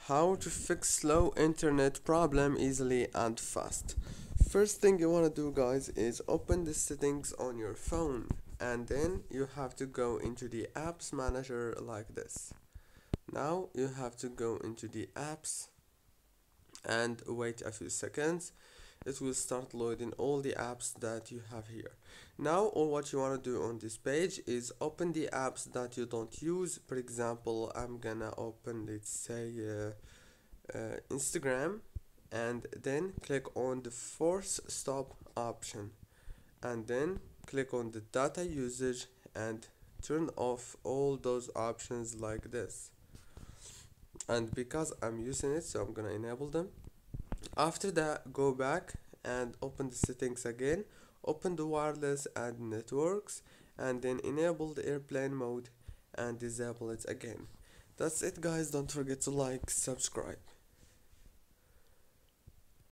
How to fix slow internet problem easily and fast. First thing you want to do, guys, is open the settings on your phone, and then you have to go into the apps manager like this. Now you have to go into the apps and wait a few seconds. It will start loading all the apps that you have here. Now all what you want to do on this page is open the apps that you don't use. For example, I'm gonna open, let's say, Instagram, and then click on the force stop option, and then click on the data usage and turn off all those options like this. And because I'm using it, so I'm gonna enable them. After that, go back and open the settings again, open the wireless and networks, and then enable the airplane mode and disable it again. That's it, guys. Don't forget to like, subscribe.